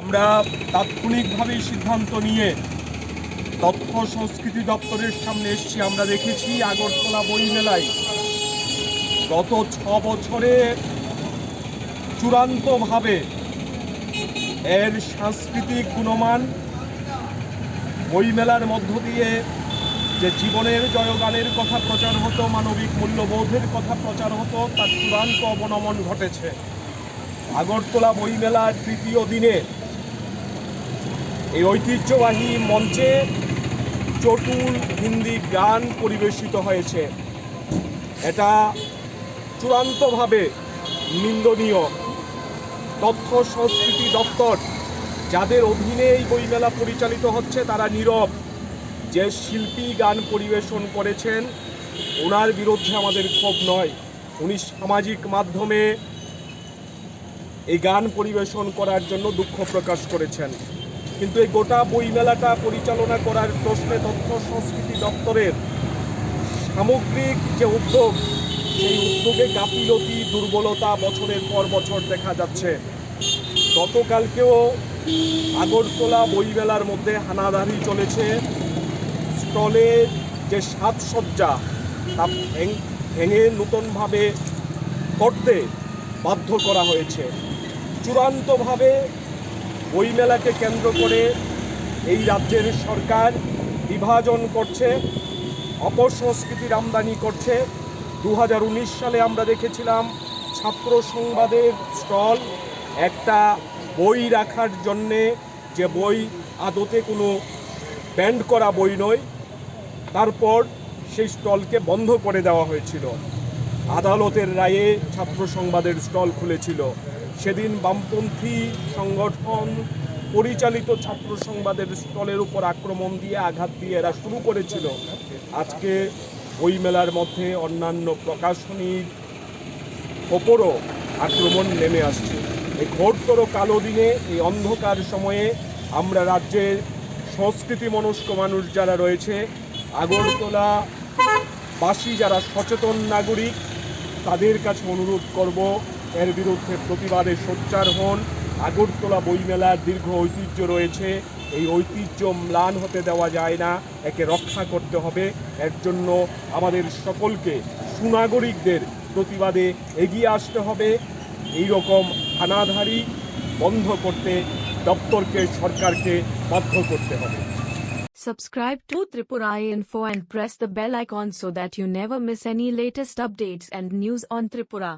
আমরা তাৎক্ষণিকভাবেই সিদ্ধান্ত নিয়ে তথ্য সংস্কৃতি দপ্তরের সামনে এসেছি। আমরা দেখেছি আগরতলা বইমেলায় গত 6 বছরে চূড়ান্তভাবে এর সাংস্কৃতিক গুণমান, বইমেলার মধ্য দিয়ে যে জীবনের জয়গানের কথা প্রচার হতো, মানবিক মূল্যবোধের কথা প্রচার হতো, তার চূড়ান্ত অবনমন ঘটেছে। আগরতলা বইমেলার তৃতীয় দিনে এই ঐতিহ্যবাহী মঞ্চে চটুল হিন্দি গান পরিবেশিত হয়েছে। এটা চূড়ান্তভাবে নিন্দনীয়। তথ্য সংস্কৃতি দপ্তর, যাদের অধীনে এই বইমেলা পরিচালিত হচ্ছে, তারা নীরব। যে শিল্পী গান পরিবেশন করেছেন ওনার বিরুদ্ধে আমাদের ক্ষোভ নয়, উনি সামাজিক মাধ্যমে এই গান পরিবেশন করার জন্য দুঃখ প্রকাশ করেছেন। কিন্তু এই গোটা বইমেলাটা পরিচালনা করার প্রশ্নে তথ্য সংস্কৃতি দপ্তরের সামগ্রিক যে উদ্যোগ, সেই উদ্যোগে গাফিলতি, দুর্বলতা বছরের পর বছর দেখা যাচ্ছে। গতকালকেও আগরতলা বইমেলার মধ্যে হানাদারি চলেছে। স্টলের যে সাজসজ্জা তা ভেঙে নতুনভাবে করতে বাধ্য করা হয়েছে। চূড়ান্তভাবে বইমেলাকে কেন্দ্র করে এই রাজ্যের সরকার বিভাজন করছে, অপসংস্কৃতির আমদানি করছে। 2019 সালে আমরা দেখেছিলাম ছাত্র সংবাদের স্টল, একটা বই রাখার জন্যে, যে বই আদতে কোনো ব্যান্ড করা বই নয়, তারপর সেই স্টলকে বন্ধ করে দেওয়া হয়েছিল। আদালতের রায়ে ছাত্র সংবাদের স্টল খুলেছিল। সেদিন বামপন্থী সংগঠন পরিচালিত ছাত্র সংবাদের স্টলের উপর আক্রমণ দিয়ে, আঘাত দিয়ে এরা শুরু করেছিল। আজকে বইমেলার মধ্যে অন্যান্য প্রকাশনীর ওপরও আক্রমণ নেমে আসছে। এই ঘোরতর কালো দিনে, এই অন্ধকার সময়ে আমরা রাজ্যের সংস্কৃতি মনস্ক মানুষ যারা রয়েছে, আগরতলা বাসী যারা সচেতন নাগরিক, তাদের কাছে অনুরোধ করব এর বিরুদ্ধে প্রতিবাদে সোচ্চার হন। আগরতলা বইমেলার দীর্ঘ ঐতিহ্য রয়েছে, এই ঐতিহ্য ম্লান হতে দেওয়া যায় না, একে রক্ষা করতে হবে। এর জন্য আমাদের সকলকে, সুনাগরিকদের প্রতিবাদে এগিয়ে আসতে হবে। এই রকম হানাদারি বন্ধ করতে দপ্তরকে, সরকারকে বাধ্য করতে হবে। Subscribe to Tripura Info and press the bell icon so that you never miss any latest updates and news on Tripura.